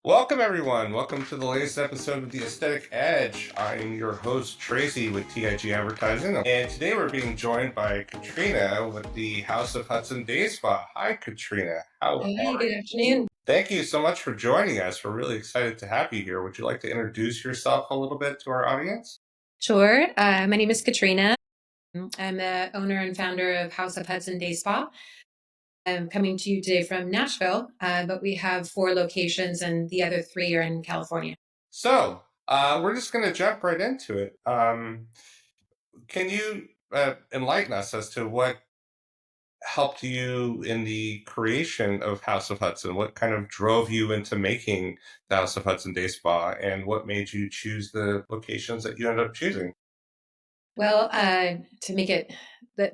Welcome, everyone. Welcome to the latest episode of The Aesthetic Edge. I'm your host, Tracy, with TIG Advertising. And today we're being joined by Katrina with the House of Hudson Day Spa. Hi, Katrina. How Hi, are good afternoon. Thank you so much for joining us. We're really excited to have you here. Would you like to introduce yourself a little bit to our audience? Sure. My name is Katrina. I'm the owner and founder of House of Hudson Day Spa. I'm coming to you today from Nashville, but we have four locations and the other three are in California. We're just going to jump right into it. Can you enlighten us as to what helped you in the creation of House of Hudson? What kind of drove you into making the House of Hudson Day Spa, and what made you choose the locations that you ended up choosing? Well, to make it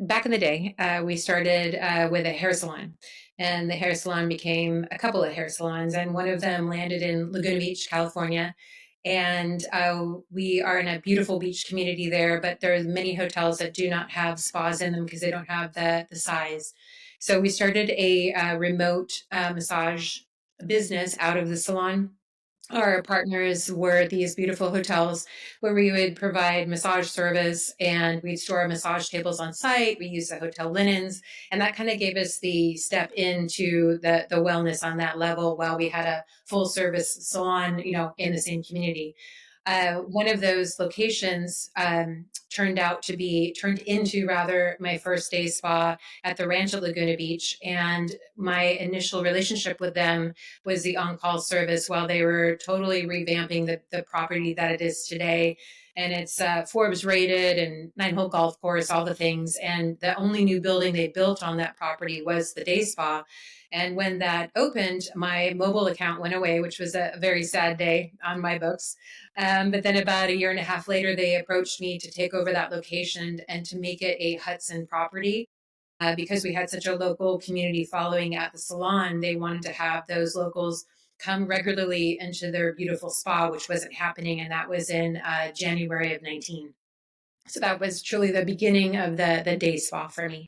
back in the day, we started with a hair salon, and the hair salon became a couple of hair salons, and one of them landed in Laguna Beach, California. And we are in a beautiful beach community there, but there are many hotels that do not have spas in them because they don't have the size. So we started a remote massage business out of the salon. Our partners were these beautiful hotels where we would provide massage service and we'd store massage tables on site. We used the hotel linens, and that kind of gave us the step into the wellness on that level while we had a full service salon, in the same community. One of those locations turned into rather my first day spa at the ranch at Laguna Beach. And my initial relationship with them was the on-call service while they were totally revamping the property that it is today. And it's Forbes rated and nine-hole golf course, all the things. And the only new building they built on that property was the day spa. And when that opened, my mobile account went away, which was a very sad day on my books. But then about a year and a half later, they approached me to take over that location and to make it a Hudson property. Because we had such a local community following at the salon, they wanted to have those locals come regularly into their beautiful spa, which wasn't happening. And that was in January of 19. So that was truly the beginning of the day spa for me.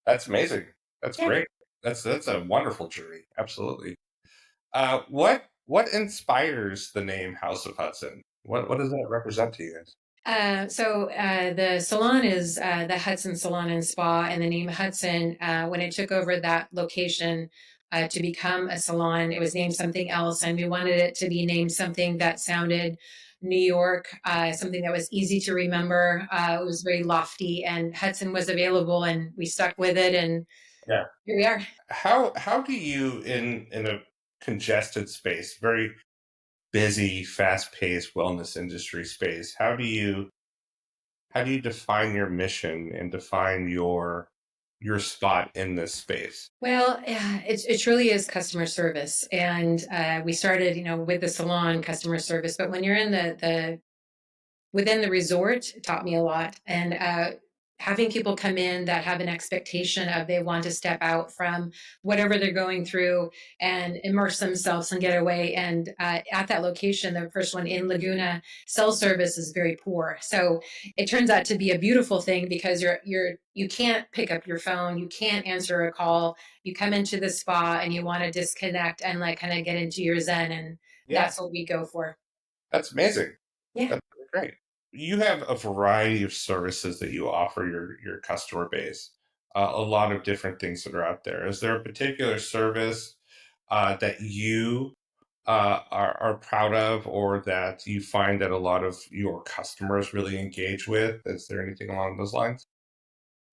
That's amazing. That's Yeah. great. That's a wonderful journey. Absolutely. What inspires the name House of Hudson? What does that represent to you guys? The salon is the Hudson Salon and Spa, and the name Hudson, when it took over that location to become a salon, it was named something else, and we wanted it to be named something that sounded New York, something that was easy to remember. It was very lofty, and Hudson was available, and we stuck with it, and Yeah. here we are. How do you in a congested space, very busy, fast-paced wellness industry space, how do you define your mission and define your spot in this space? Well, yeah, it truly is customer service, and we started, with the salon customer service. But when you're in the within the resort, it taught me a lot, and having people come in that have an expectation of they want to step out from whatever they're going through and immerse themselves and get away. And at that location, the first one in Laguna, cell service is very poor, so it turns out to be a beautiful thing because you can't pick up your phone, you can't answer a call, you come into the spa and you want to disconnect and like kind of get into your zen, and Yeah, that's what we go for. that's amazing. Yeah. That's really great. You have a variety of services that you offer your customer base. A lot of different things that are out there. Is there a particular service that you are proud of, or that you find that a lot of your customers really engage with? Is there anything along those lines?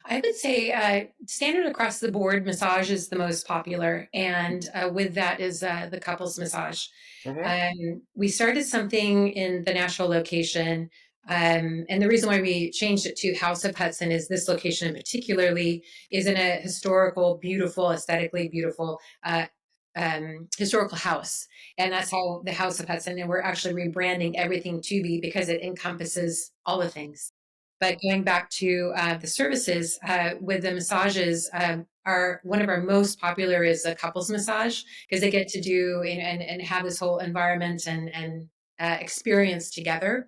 I would say standard across the board massage is the most popular, and with that is the couples massage. Hmm. We started something in the Nashville location, and the reason why we changed it to House of Hudson is this location in particularly is in a historical, beautiful, aesthetically beautiful historical house, and that's how the House of Hudson. And we're actually rebranding everything to be because it encompasses all the things. But going back to the services with the massages, our one of our most popular is a couples massage because they get to do and have this whole environment and experience together.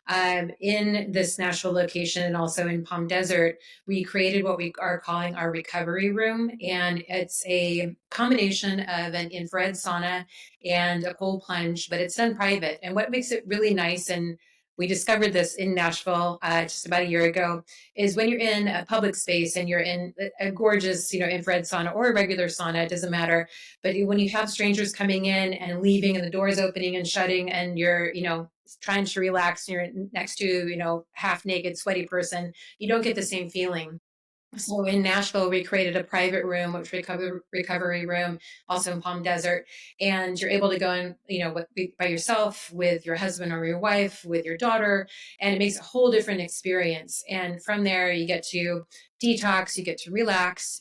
In this Nashville location and also in Palm Desert, we created what we are calling our recovery room. And it's a combination of an infrared sauna and a cold plunge, but it's done private. And what makes it really nice, and we discovered this in Nashville just about a year ago, is when you're in a public space and you're in a gorgeous, infrared sauna or a regular sauna, it doesn't matter. But when you have strangers coming in and leaving and the doors opening and shutting and you're, trying to relax and you're next to, half naked, sweaty person, you don't get the same feeling. So in Nashville, we created a private room, which recovery room, also in Palm Desert, and you're able to go in, by yourself, with your husband or your wife, with your daughter, and it makes a whole different experience. And from there, you get to detox, you get to relax.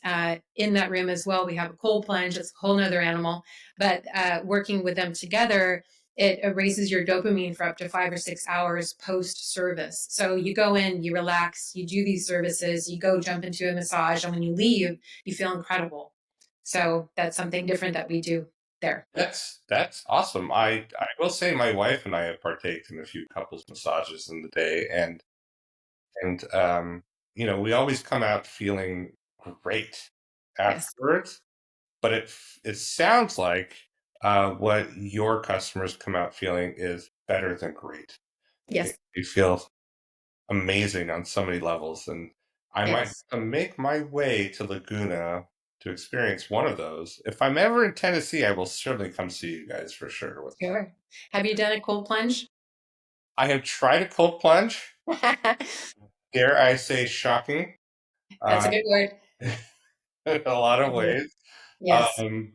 In that room as well, we have a cold plunge. It's a whole nother animal, but working with them together, it raises your dopamine for up to 5 or 6 hours post service. So you go in, you relax, you do these services, you go jump into a massage, and when you leave, you feel incredible. So that's something different that we do there. That's awesome. I will say my wife and I have partaked in a few couples massages in the day, and we always come out feeling great Yes. afterwards. But it sounds like what your customers come out feeling is better than great. Yes. They feel amazing on so many levels, and I might Yes. make my way to Laguna to experience one of those. If I'm ever in Tennessee, I will certainly come see you guys for sure with that. Sure. Have you done a cold plunge? I have tried a cold plunge. That's Dare I say, shocking, a uh, good word. in a lot of Mhm. ways. Yes. Um,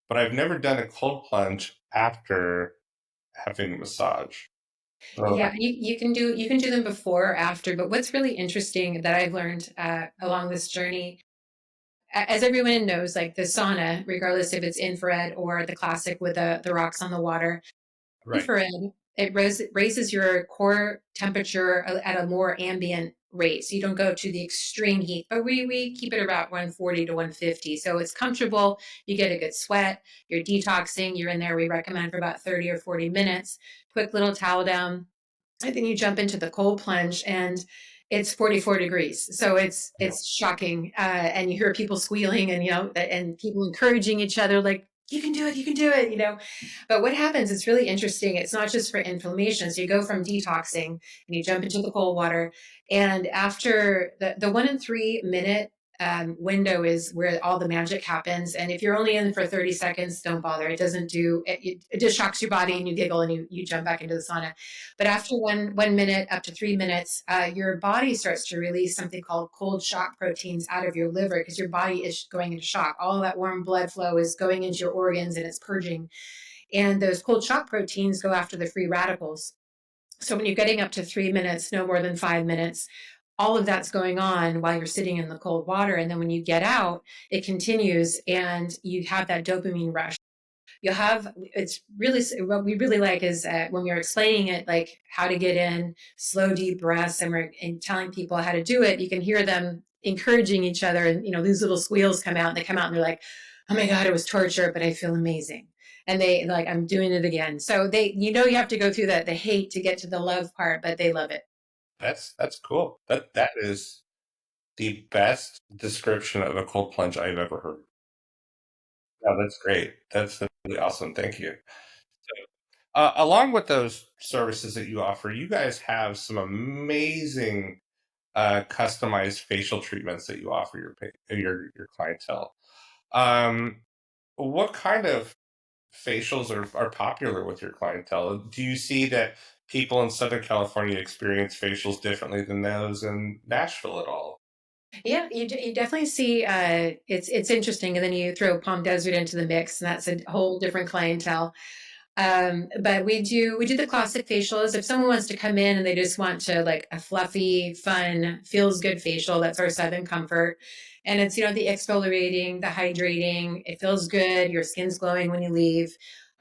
but I've never done a cold plunge after having a massage. So, Yeah, you can do them before or after, but what's really interesting that I've learned along this journey, as everyone knows, like the sauna, regardless if it's infrared or the classic with the rocks on the water, right. infrared, it raises your core temperature at a more ambient rate. So you don't go to the extreme heat, but we keep it about 140 to 150. So it's comfortable. You get a good sweat. You're detoxing. You're in there. We recommend for about 30 or 40 minutes. Quick little towel down, and then you jump into the cold plunge and it's 44 degrees, so Yeah. it's shocking, and you hear people squealing, and and people encouraging each other, like, you can do it, you can do it. But what happens, it's really interesting, it's not just for inflammation. So you go from detoxing and you jump into the cold water, and after the 1 and 3 minute window is where all the magic happens. And if you're only in for 30 seconds, don't bother. It doesn't do it, it just shocks your body and you giggle and you jump back into the sauna. But after 1 minute up to 3 minutes, your body starts to release something called cold shock proteins out of your liver, because your body is going into shock. All that warm blood flow is going into your organs and it's purging. And those cold shock proteins go after the free radicals. So when you're getting up to 3 minutes, no more than 5 minutes, all of that's going on while you're sitting in the cold water. And then when you get out, it continues and you have that dopamine rush. You'll have, it's really, what we really like is when we are explaining it, like how to get in slow deep breaths, and we're telling people how to do it, you can hear them encouraging each other, and these little squeals come out, and they come out and they're like, oh my god, it was torture, but I feel amazing. And they like, I'm doing it again. So they, you have to go through that, the hate to get to the love part, but they love it. That's cool. That is the best description of a cold plunge I've ever heard. Yeah, that's great. That's really awesome. Thank you. Along with those services that you offer, you guys have some amazing customized facial treatments that you offer your clientele. Um, what kind of facials are popular with your clientele? Do you see that people in Southern California experience facials differently than those in Nashville at all? Yeah, you definitely see. It's interesting, and then you throw Palm Desert into the mix, and that's a whole different clientele. But we do the classic facials. If someone wants to come in and they just want to, like, a fluffy, fun, feels good facial, that's our Southern Comfort. And it's, the exfoliating, the hydrating, it feels good, your skin's glowing when you leave.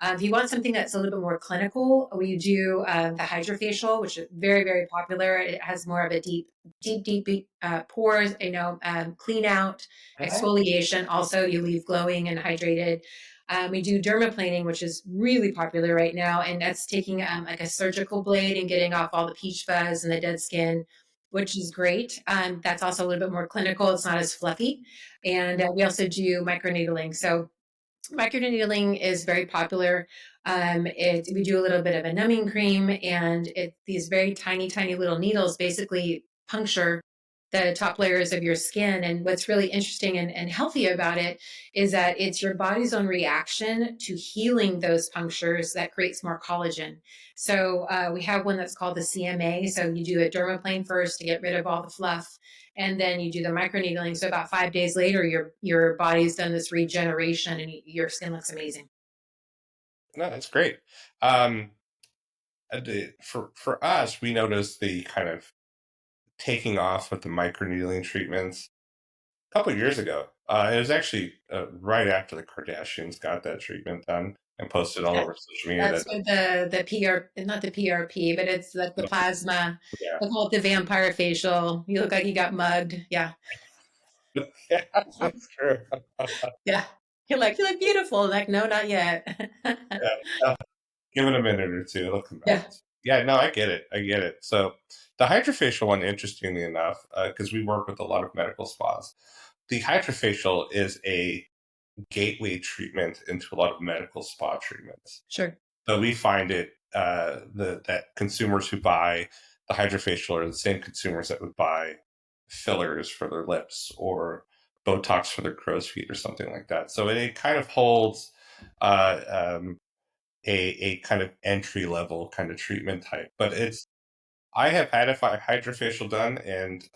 If you want something that's a little bit more clinical, we do the hydrofacial, which is very, very popular. It has more of a deep pores, clean out, Right. exfoliation. Also, you leave glowing and hydrated. We do dermaplaning, which is really popular right now, and that's taking like a surgical blade and getting off all the peach fuzz and the dead skin, which is great. That's also a little bit more clinical. It's not as fluffy, and we also do microneedling. So microneedling is very popular. We do a little bit of a numbing cream, and these very tiny, tiny little needles basically puncture the top layers of your skin. And what's really interesting and healthy about it is that it's your body's own reaction to healing those punctures that creates more collagen. So we have one that's called the CMA. So you do a dermaplane first to get rid of all the fluff, and then you do the microneedling. So about 5 days later, your body's done this regeneration, and your skin looks amazing. No, that's great. Um, for us, we noticed the kind of taking off of the microneedling treatments a couple of years ago. It was actually right after the Kardashians got that treatment done and posted all Yeah, over social media that that's with the PR, not the PRP, but it's like the plasma. yeah, They call it the vampire facial. You look like you got mugged. Yeah, yeah, that's true. yeah. You look beautiful. Like, no, not yet. Yeah, give it a minute or two, it'll come back. Yeah, Yeah, no, I get it. I get it. So the hydrofacial one, interestingly enough, because we work with a lot of medical spas, the hydrofacial is a gateway treatment into a lot of medical spa treatments. sure. So we find it that consumers who buy the hydrofacial are the same consumers that would buy fillers for their lips or Botox for their crow's feet or something like that. So it kind of holds uh, um, a kind of entry level kind of treatment type. But it's I have had a hydrofacial done, and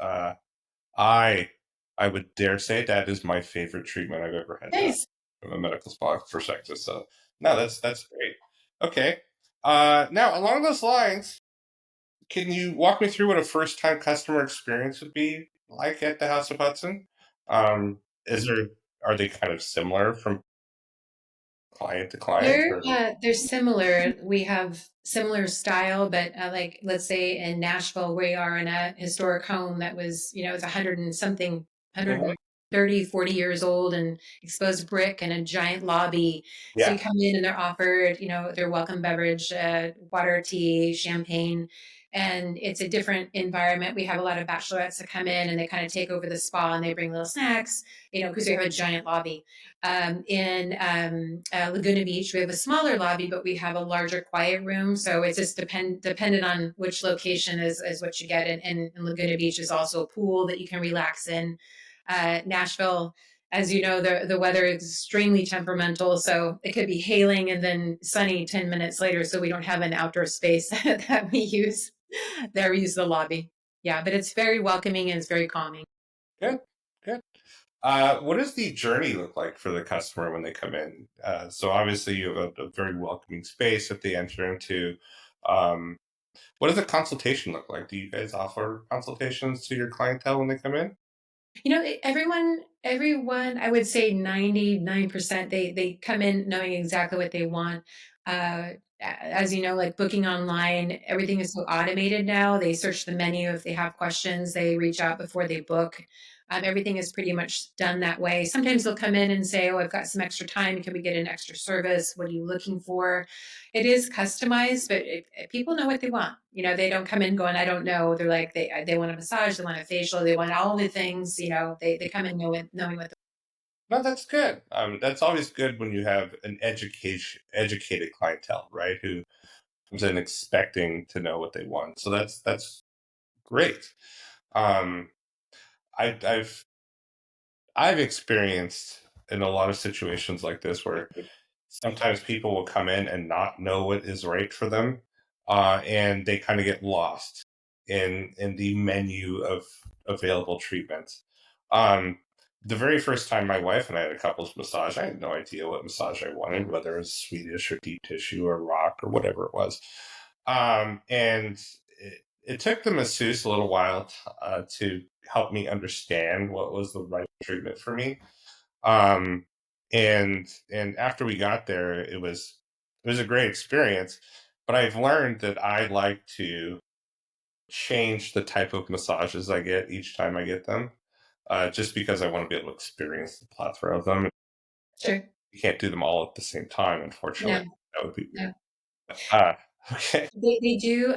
I I would dare say that is my favorite treatment I've ever had done Nice. from a medical spa perspective. So no, that's great. Okay. Now along those lines, can you walk me through what a first time customer experience would be like at the House of Hudson? Is there are they kind of similar from client to client or They're similar. We have similar style, but like let's say in Nashville, we are in a historic home that was, it's 100 and something, Mhm. 130, 40 years old, and exposed brick and a giant lobby. So Yeah. you come in and they're offered, their welcome beverage, water, tea, champagne, and it's a different environment. We have a lot of bachelorettes that come in and they kind of take over the spa and they bring little snacks, because we have a giant lobby. In Laguna Beach, we have a smaller lobby, but we have a larger quiet room. So it's just dependent on which location is what you get. And Laguna Beach is also a pool that you can relax in. Nashville, as you know, the weather is extremely temperamental. So it could be hailing and then sunny 10 minutes later. So we don't have an outdoor space that we use. There we use the lobby. Yeah, but it's very welcoming and it's very calming. Good. Good. What does the journey look like for the customer when they come in? So obviously you have a very welcoming space that they enter into. Um, what does the consultation look like? Do you guys offer consultations to your clientele when they come in? Everyone, I would say 99%, they come in knowing exactly what they want. As you know, like booking online, everything is so automated now. They search the menu if they have questions, they reach out before they book. Everything is pretty much done that way. Sometimes they'll come in and say, "Oh, I've got some extra time. Can we get an extra service? What are you looking for?" It is customized, but if people know what they want. They don't come in going, "I don't know." They're like, they want a massage, they want a facial, they want all the things. They come in knowing what. No, that's good. That's always good when you have an educated clientele, right? Who comes in expecting to know what they want. So that's great. Um, I've I've experienced in a lot of situations like this where sometimes people will come in and not know what is right for them, and they kind of get lost in the menu of available treatments. Um, the very first time my wife and I had a couples massage, I had no idea what massage I wanted, whether it was Swedish or deep tissue or rock or whatever it was. And it took the masseuse a little while to help me understand what was the right treatment for me. Um, and after we got there, it was a great experience. But I've learned that I like to change the type of massages I get each time I get them, just because I want to be able to experience the plethora of them. Sure. You can't do them all at the same time, unfortunately. No, That would be weird. no. Ah, okay. They do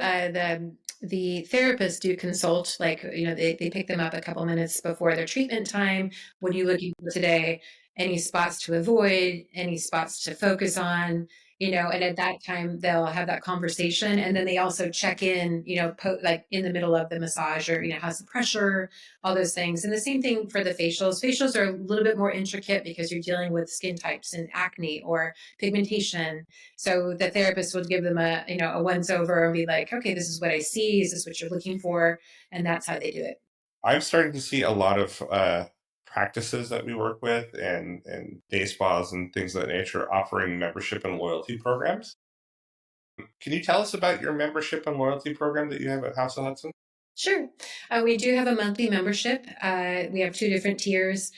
the therapists do consult, like, they pick them up a couple minutes before their treatment time. What are you looking for today? Any spots to avoid, any spots to focus on, and at that time they'll have that conversation, and then they also check in, like in the middle of the massage, or how's the pressure, all those things. And the same thing for the facials. Facials are a little bit more intricate because you're dealing with skin types and acne or pigmentation, so the therapist would give them a once over and be like, okay, this is what I see. Is this what you're looking for? And that's how they do it. I'm starting to see a lot of practices that we work with, and day spas and things of that nature offering membership and loyalty programs. Can you tell us about your membership and loyalty program that you have at House of Hudson? Sure. We do have a monthly membership. We have two different tiers.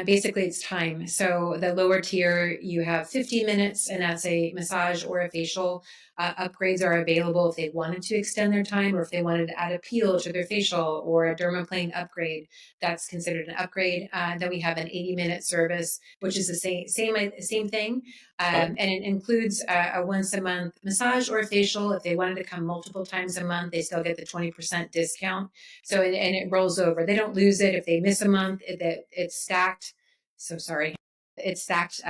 Basically, it's time. So the lower tier, you have 15 minutes, and that's a massage or a facial. Upgrades are available if they wanted to extend their time, or if they wanted to add a peel to their facial or a dermaplane upgrade. That's considered an upgrade. Then we have an 80-minute service, which is the same thing, Okay. and it includes a once a month massage or a facial. If they wanted to come multiple times a month, they still get the 20% discount. So, and it rolls over. They don't lose it if they miss a month. It's stacked. So sorry. It's stacked,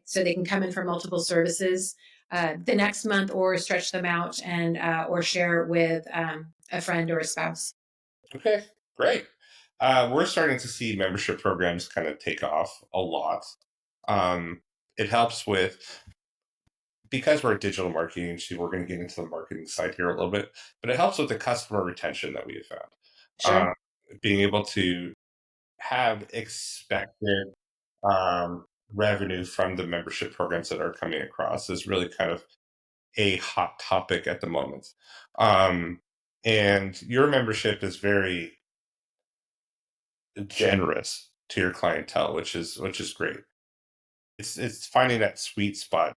so they can come in for multiple services the next month, or stretch them out, and or share with a friend or a spouse. Okay, great. We're starting to see membership programs kind of take off a lot. Um, it helps with, because we're a digital marketing agency, we're going to get into the marketing side here a little bit, but it helps with the customer retention that we have found. Sure. Being able to have expected revenue from the membership programs that are coming across is really kind of a hot topic at the moment. Um, and your membership is very generous to your clientele, which is great. It's finding that sweet spot.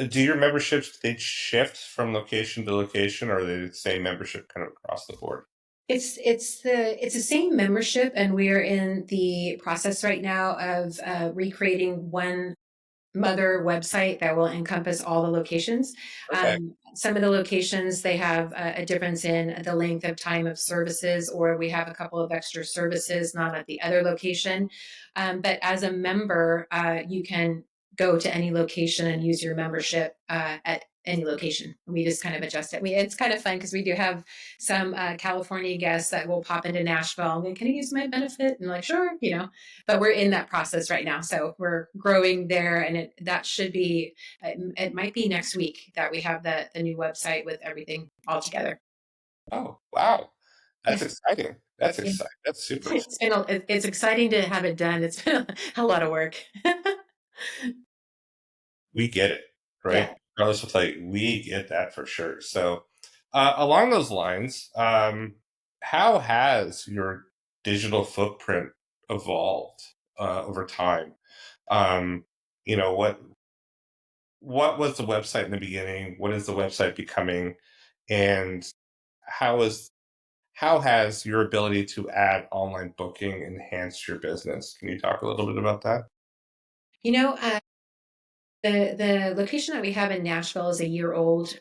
Do your memberships, they shift from location to location, or are they the same membership kind of across the board? It's the same membership, and we are in the process right now of recreating one mother website that will encompass all the locations. Okay. Some of the locations, they have a difference in the length of time of services, or we have a couple of extra services not at the other location. But as a member, you can go to any location and use your membership at any location. We just kind of adjust it. It's kind of fun because we do have some California guests that will pop into Nashville and, can I use my benefit? And like, sure, but we're in that process right now. So we're growing there, and that should be, it might be next week that we have the new website with everything all together. Oh, wow. Yeah. That's exciting. That's Yeah. exciting. That's super exciting. It's exciting to have it done. It's been a lot of work. We get it, right? Yeah. Regardless will tell you, we get that for sure. So, along those lines, how has your digital footprint evolved over time? Um, you know, what was the website in the beginning? What is the website becoming? And how is how has your ability to add online booking enhanced your business? Can you talk a little bit about that? You know, the location that we have in Nashville is a year old.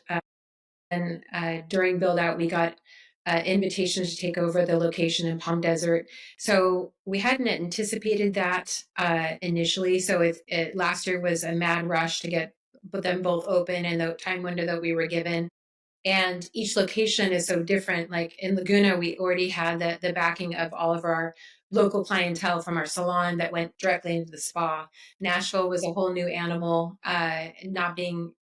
And during build out, we got invitations to take over the location in Palm Desert. So we hadn't anticipated that initially. So last year was a mad rush to get them both open in the time window that we were given. And each location is so different. Like in Laguna, we already had the backing of all of our local clientele from our salon that went directly into the spa. Nashville was a whole new animal, not being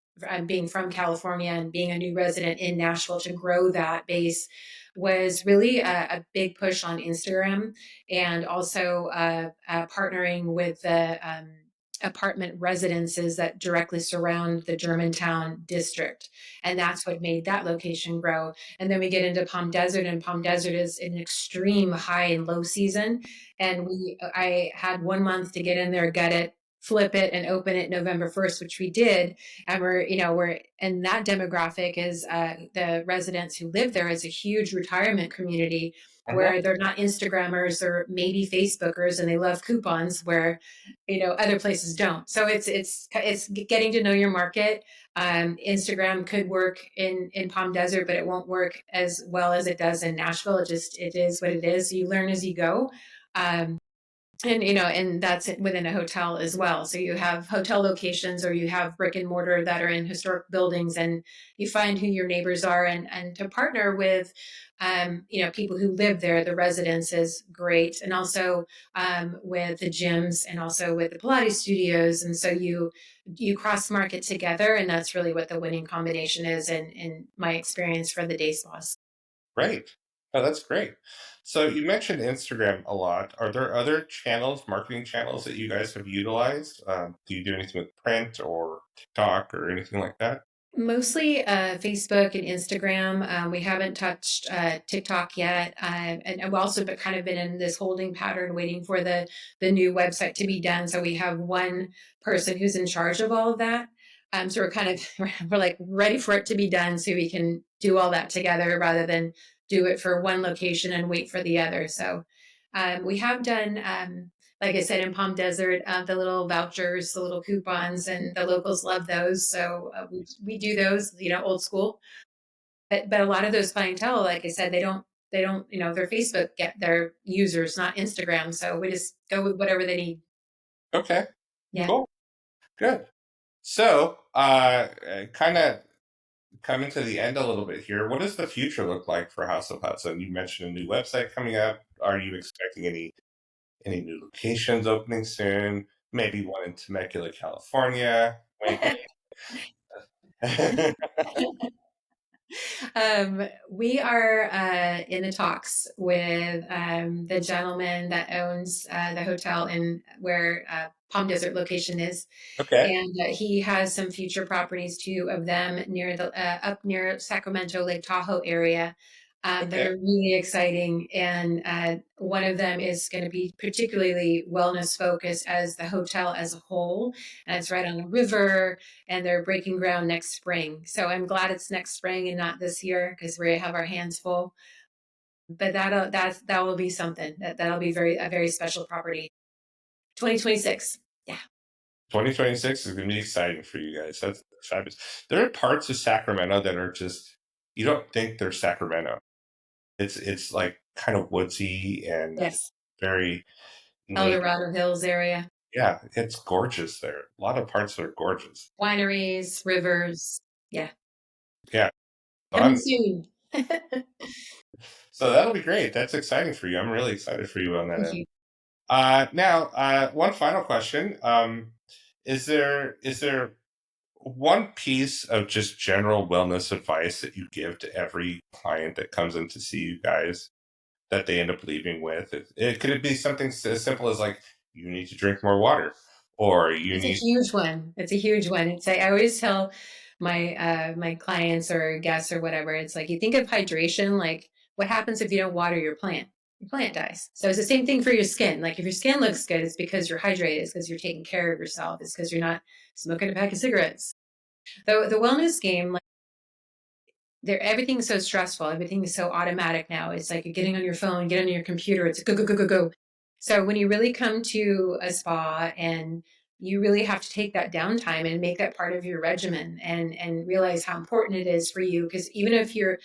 from California and being a new resident in Nashville. To grow that base was really a big push on Instagram, and also partnering with the apartment residences that directly surround the Germantown district. And that's what made that location grow. And then we get into Palm Desert, and Palm Desert is an extreme high and low season. And I had 1 month to get in there, gut it, flip it, and open it November 1st, which we did. And and that demographic is the residents who live there is a huge retirement community. Mhm. where they're not Instagrammers or maybe Facebookers and they love coupons where, other places don't. So it's getting to know your market. Instagram could work in Palm Desert, but it won't work as well as it does in Nashville. It is what it is. You learn as you go. Um, and that's within a hotel as well. So you have hotel locations or you have brick and mortar that are in historic buildings, and you find who your neighbors are, and to partner with people who live there, the residents, is great. And also with the gyms and also with the Pilates studios. And so you cross market together, and that's really what the winning combination is in my experience for the day spas. Great. Oh, that's great. So you mentioned Instagram a lot. Are there other channels, marketing channels that you guys have utilized? Do you do anything with print or TikTok or anything like that? Mostly Facebook and Instagram. We haven't touched TikTok yet, and I've also been, kind of been in this holding pattern, waiting for the new website to be done. So we have one person who's in charge of all of that. So we're kind of we're like ready for it to be done, so we can do all that together rather than do it for one location and wait for the other. So we have done. Like I said, in Palm Desert, the little vouchers, the little coupons, and the locals love those. So we do those, old school. But a lot of those clientele, like I said, they don't their Facebook get their users, not Instagram. So we just go with whatever they need. Okay, Yeah. cool, good. So, kind of coming to the end a little bit here, what does the future look like for House of Hudson? You mentioned a new website coming up. Are you expecting any new locations opening soon? Maybe one in Temecula, California. Maybe. We are in the talks with the gentleman that owns the hotel in where Palm Desert location is, Okay. and he has some future properties, two of them near the up near Sacramento, Lake Tahoe area. That Okay. are really exciting, and one of them is going to be particularly wellness focused as the hotel as a whole, and it's right on the river, and they're breaking ground next spring. So I'm glad it's next spring and not this year because we have our hands full. But that will be something that'll be a very special property. 2026. Yeah. 2026 is going to be exciting for you guys. That's fabulous. There are parts of Sacramento that are just you don't think they're Sacramento. It's like kind of woodsy and Yes. very El native. Dorado Hills area. Yeah, it's gorgeous there. A lot of parts are gorgeous. Wineries, rivers. Yeah. Yeah. So Coming I'm soon. so that'll be great. That's exciting for you. I'm really excited for you on that Thank end. you. Now, one final question. Is there one piece of just general wellness advice that you give to every client that comes in to see you guys that they end up leaving with? Could it be something as simple as like you need to drink more water, or you It's a need huge one. It's a huge one. I always tell my clients or guests or whatever, it's like you think of hydration, like what happens if you don't water your plant? Your plant dies. So it's the same thing for your skin. Like if your skin looks good, it's because you're hydrated, it's because you're taking care of yourself, it's because you're not smoking a pack of cigarettes. The wellness game, there everything's so stressful, everything's so automatic now. It's like you're getting on your phone, get on your computer, it's go go go go go. So when you really come to a spa, and you really have to take that downtime and make that part of your regimen, and realize how important it is for you, because even if you're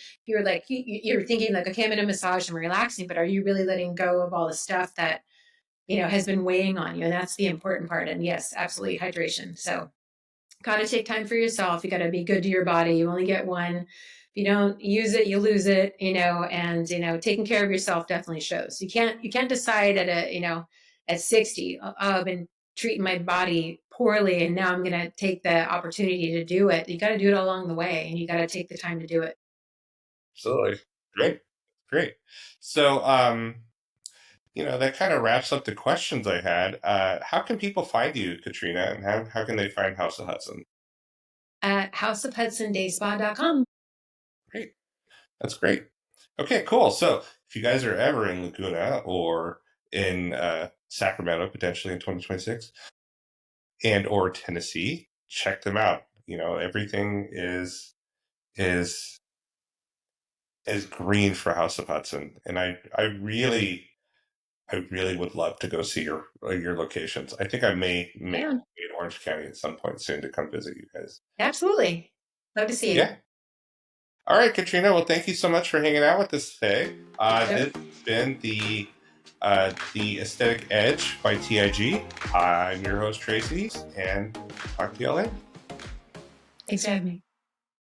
like you're thinking like, okay, I'm in a massage, I'm relaxing, but are you really letting go of all the stuff that has been weighing on you? And that's the important part. And yes, absolutely, hydration. So got to take time for yourself. You got to be good to your body. You only get one. If you don't use it, you lose it, and taking care of yourself definitely shows. You can't decide at 60, oh, I've been treating my body poorly and now I'm going to take the opportunity to do it. You got to do it along the way, and you got to take the time to do it. absolutely great, great. So, that kind of wraps up the questions I had. How can people find you, Katrina, and how can they find House of Hudson? At houseofhudsondayspa.com. Great. That's great. Okay, cool. So if you guys are ever in Laguna or in Sacramento, potentially in 2026, and or Tennessee, check them out. Everything is is green for House of Hudson, and I really would love to go see your locations. I think I may make Yeah, it in Orange County at some point soon to come visit you guys. absolutely. Love to see you. Yeah. All right, Katrina. Well, thank you so much for hanging out with us today. This Yep. has been the Aesthetic Edge by TIG. I'm your host Tracy, and talk to y'all later. Thanks for having me.